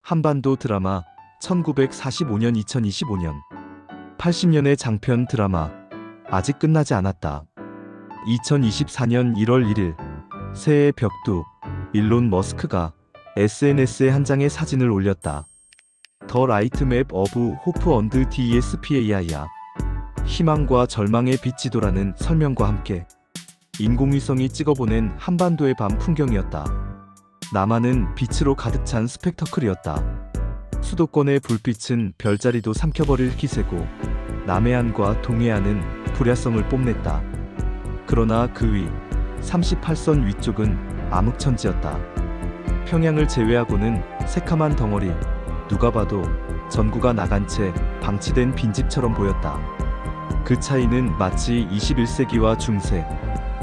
한반도 드라마 1945년 2025년 80년의 장편 드라마 아직 끝나지 않았다. 2024년 1월 1일 새해 벽두 일론 머스크가 SNS에 한 장의 사진을 올렸다. 더 라이트 맵 어브 호프 언드 DESPAI야. 희망과 절망의 빛지도라는 설명과 함께 인공위성이 찍어보낸 한반도의 밤 풍경이었다. 남한은 빛으로 가득 찬 스펙터클이었다. 수도권의 불빛은 별자리도 삼켜버릴 기세고 남해안과 동해안은 불야성을 뽐냈다. 그러나 그 위 38선 위쪽은 암흑천지였다. 평양을 제외하고는 새카만 덩어리, 누가 봐도 전구가 나간 채 방치된 빈집처럼 보였다. 그 차이는 마치 21세기와 중세,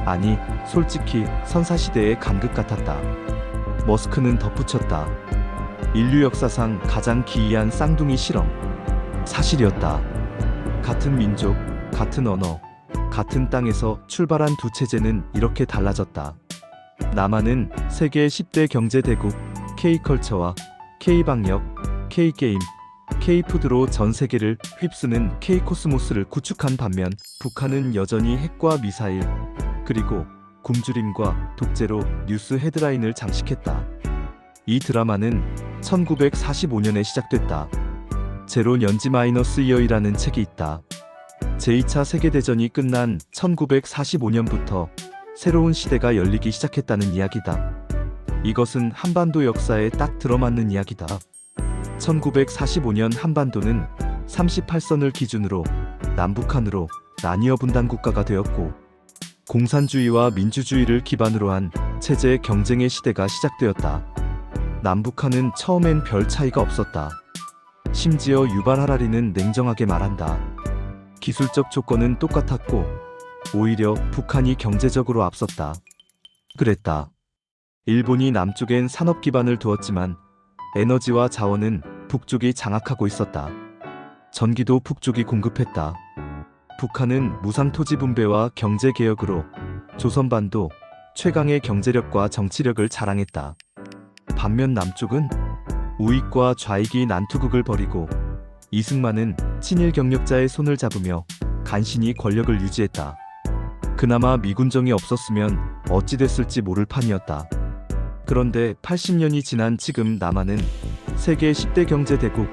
아니 솔직히 선사시대의 간극 같았다. 머스크는 덧붙였다. 인류 역사상 가장 기이한 쌍둥이 실험. 사실이었다. 같은 민족, 같은 언어, 같은 땅에서 출발한 두 체제는 이렇게 달라졌다. 남한은 세계 10대 경제대국 K컬처와 K방역, K게임, K푸드로 전 세계를 휩쓰는 K코스모스를 구축한 반면 북한은 여전히 핵과 미사일, 그리고 굶주림과 독재로 뉴스 헤드라인을 장식했다. 이 드라마는 1945년에 시작됐다. 제로 연지 마이너스 이어이라는 책이 있다. 제2차 세계대전이 끝난 1945년부터 새로운 시대가 열리기 시작했다는 이야기다. 이것은 한반도 역사에 딱 들어맞는 이야기다. 1945년 한반도는 38선을 기준으로 남북한으로 나뉘어 분단 국가가 되었고 공산주의와 민주주의를 기반으로 한 체제 경쟁의 시대가 시작되었다. 남북한은 처음엔 별 차이가 없었다. 심지어 유발 하라리는 냉정하게 말한다. 기술적 조건은 똑같았고 오히려 북한이 경제적으로 앞섰다. 그랬다. 일본이 남쪽엔 산업 기반을 두었지만 에너지와 자원은 북쪽이 장악하고 있었다. 전기도 북쪽이 공급했다. 북한은 무상토지 분배와 경제개혁으로 조선반도 최강의 경제력과 정치력을 자랑했다. 반면 남쪽은 우익과 좌익이 난투극을 벌이고 이승만은 친일 경력자의 손을 잡으며 간신히 권력을 유지했다. 그나마 미군정이 없었으면 어찌 됐을지 모를 판이었다. 그런데 80년이 지난 지금 남한은 세계 10대 경제대국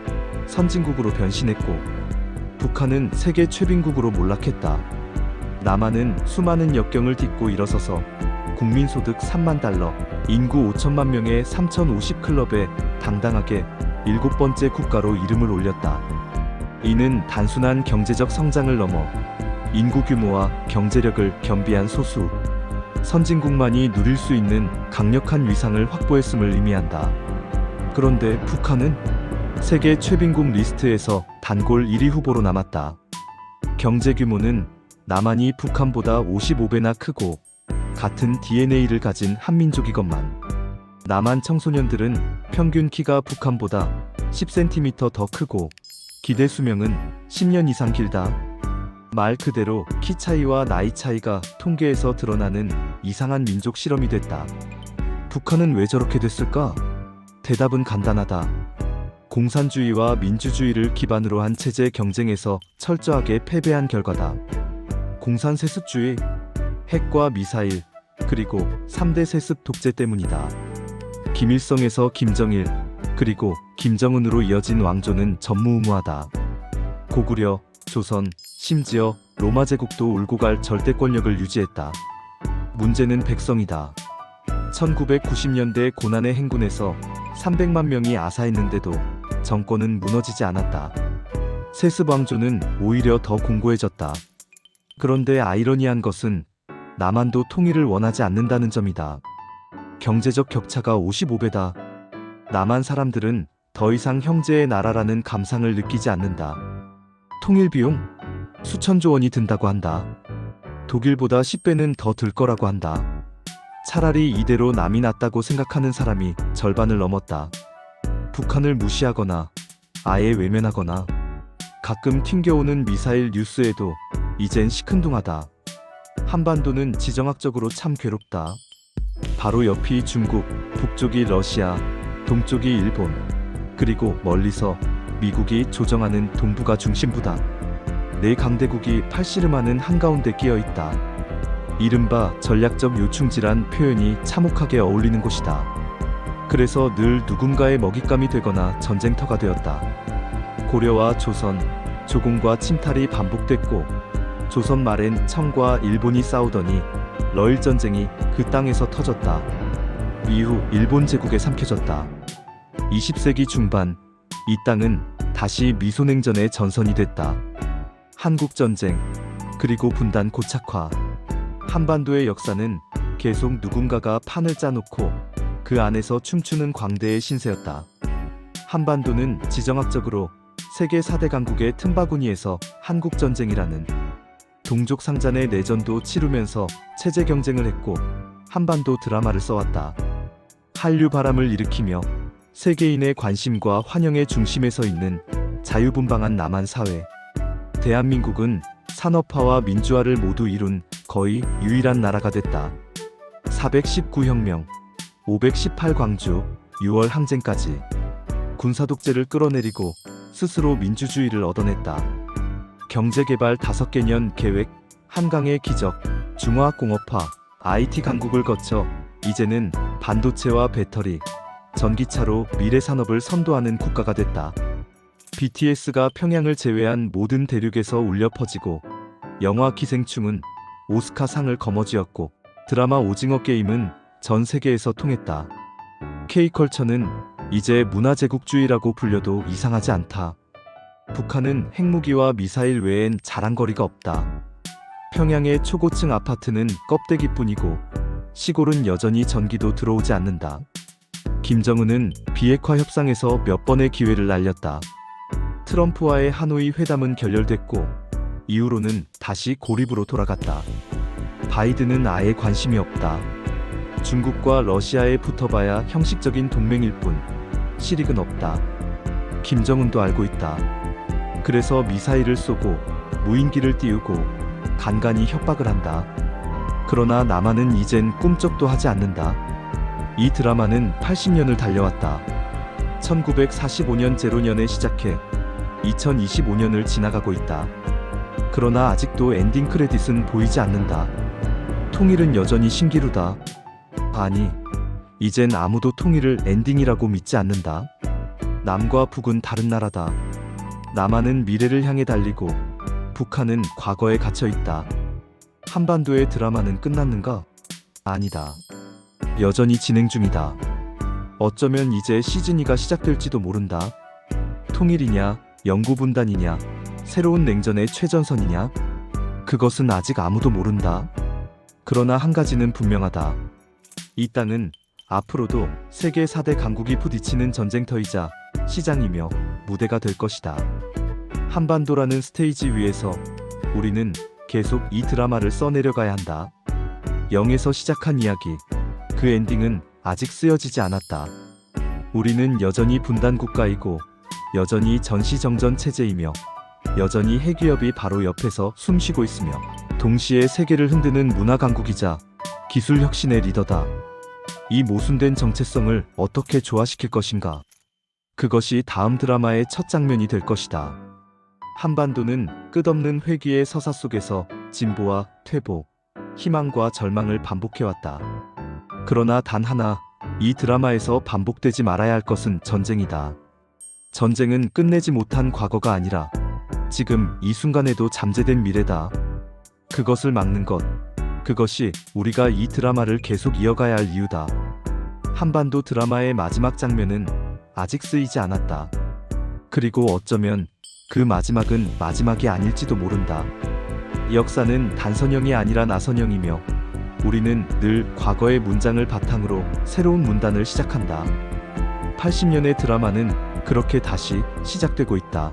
선진국으로 변신했고 북한은 세계 최빈국으로 몰락했다. 남한은 수많은 역경을 딛고 일어서서 국민소득 3만 달러, 인구 5천만 명의 3050 클럽에 당당하게 7번째 국가로 이름을 올렸다. 이는 단순한 경제적 성장을 넘어 인구 규모와 경제력을 겸비한 소수, 선진국만이 누릴 수 있는 강력한 위상을 확보했음을 의미한다. 그런데 북한은 세계 최빈국 리스트에서 단골 1위 후보로 남았다. 경제 규모는 남한이 북한보다 55배나 크고 같은 DNA를 가진 한민족이건만 남한 청소년들은 평균 키가 북한보다 10cm 더 크고 기대 수명은 10년 이상 길다. 말 그대로 키 차이와 나이 차이가 통계에서 드러나는 이상한 민족 실험이 됐다. 북한은 왜 저렇게 됐을까? 대답은 간단하다. 공산주의와 민주주의를 기반으로 한 체제 경쟁에서 철저하게 패배한 결과다. 공산 세습주의, 핵과 미사일, 그리고 3대 세습 독재 때문이다. 김일성에서 김정일, 그리고 김정은으로 이어진 왕조는 전무후무하다. 고구려, 조선, 심지어 로마 제국도 울고 갈 절대권력을 유지했다. 문제는 백성이다. 1990년대 고난의 행군에서 300만 명이 아사했는데도 정권은 무너지지 않았다. 세습 왕조는 오히려 더 공고해졌다. 그런데 아이러니한 것은 남한도 통일을 원하지 않는다는 점이다. 경제적 격차가 55배다. 남한 사람들은 더 이상 형제의 나라라는 감상을 느끼지 않는다. 통일 비용? 수천조 원이 든다고 한다. 독일보다 10배는 더 들 거라고 한다. 차라리 이대로 남이 낫다고 생각하는 사람이 절반을 넘었다. 북한을 무시하거나 아예 외면하거나 가끔 튕겨오는 미사일 뉴스에도 이젠 시큰둥하다. 한반도는 지정학적으로 참 괴롭다. 바로 옆이 중국, 북쪽이 러시아, 동쪽이 일본, 그리고 멀리서 미국이 조정하는 동부가 중심부다. 네 강대국이 팔씨름하는 한가운데 끼어 있다. 이른바 전략적 요충지란 표현이 참혹하게 어울리는 곳이다. 그래서 늘 누군가의 먹잇감이 되거나 전쟁터가 되었다. 고려와 조선, 조공과 침탈이 반복됐고 조선 말엔 청과 일본이 싸우더니 러일 전쟁이 그 땅에서 터졌다. 이후 일본 제국에 삼켜졌다. 20세기 중반 이 땅은 다시 미소냉전의 전선이 됐다. 한국전쟁, 그리고 분단 고착화. 한반도의 역사는 계속 누군가가 판을 짜놓고 그 안에서 춤추는 광대의 신세였다. 한반도는 지정학적으로 세계 4대 강국의 틈바구니에서 한국전쟁이라는 동족상잔의 내전도 치르면서 체제 경쟁을 했고 한반도 드라마를 써왔다. 한류 바람을 일으키며 세계인의 관심과 환영의 중심에 서 있는 자유분방한 남한 사회. 대한민국은 산업화와 민주화를 모두 이룬 거의 유일한 나라가 됐다. 419혁명, 518광주, 6월 항쟁까지 군사독재를 끌어내리고 스스로 민주주의를 얻어냈다. 경제개발 5개년 계획, 한강의 기적, 중화공업화, IT 강국을 거쳐 이제는 반도체와 배터리, 전기차로 미래 산업을 선도하는 국가가 됐다. BTS가 평양을 제외한 모든 대륙에서 울려 퍼지고 영화 기생충은 오스카상을 거머쥐었고 드라마 오징어 게임은 전 세계에서 통했다. K컬처는 이제 문화제국주의라고 불려도 이상하지 않다. 북한은 핵무기와 미사일 외엔 자랑거리가 없다. 평양의 초고층 아파트는 껍데기뿐이고 시골은 여전히 전기도 들어오지 않는다. 김정은은 비핵화 협상에서 몇 번의 기회를 날렸다. 트럼프와의 하노이 회담은 결렬됐고 이후로는 다시 고립으로 돌아갔다. 바이든은 아예 관심이 없다. 중국과 러시아에 붙어봐야 형식적인 동맹일 뿐 실익은 없다. 김정은도 알고 있다. 그래서 미사일을 쏘고 무인기를 띄우고 간간히 협박을 한다. 그러나 남한은 이젠 꿈쩍도 하지 않는다. 이 드라마는 80년을 달려왔다. 1945년 0년에 시작해 2025년을 지나가고 있다. 그러나 아직도 엔딩 크레딧은 보이지 않는다. 통일은 여전히 신기루다. 아니, 이젠 아무도 통일을 엔딩이라고 믿지 않는다. 남과 북은 다른 나라다. 남한은 미래를 향해 달리고 북한은 과거에 갇혀 있다. 한반도의 드라마는 끝났는가? 아니다. 여전히 진행 중이다. 어쩌면 이제 시즌2가 시작될지도 모른다. 통일이냐, 영구분단이냐, 새로운 냉전의 최전선이냐? 그것은 아직 아무도 모른다. 그러나 한 가지는 분명하다. 이 땅은 앞으로도 세계 4대 강국이 부딪히는 전쟁터이자 시장이며 무대가 될 것이다. 한반도라는 스테이지 위에서 우리는 계속 이 드라마를 써내려가야 한다. 0에서 시작한 이야기, 그 엔딩은 아직 쓰여지지 않았다. 우리는 여전히 분단 국가이고 여전히 전시정전 체제이며 여전히 핵위협이 바로 옆에서 숨쉬고 있으며 동시에 세계를 흔드는 문화 강국이자 기술 혁신의 리더다. 이 모순된 정체성을 어떻게 조화시킬 것인가? 그것이 다음 드라마의 첫 장면이 될 것이다. 한반도는 끝없는 회귀의 서사 속에서 진보와 퇴보, 희망과 절망을 반복해왔다. 그러나 단 하나, 이 드라마에서 반복되지 말아야 할 것은 전쟁이다. 전쟁은 끝내지 못한 과거가 아니라 지금 이 순간에도 잠재된 미래다. 그것을 막는 것, 그것이 우리가 이 드라마를 계속 이어가야 할 이유다. 한반도 드라마의 마지막 장면은 아직 쓰이지 않았다. 그리고 어쩌면 그 마지막은 마지막이 아닐지도 모른다. 역사는 단선형이 아니라 나선형이며 우리는 늘 과거의 문장을 바탕으로 새로운 문단을 시작한다. 80년의 드라마는 그렇게 다시 시작되고 있다.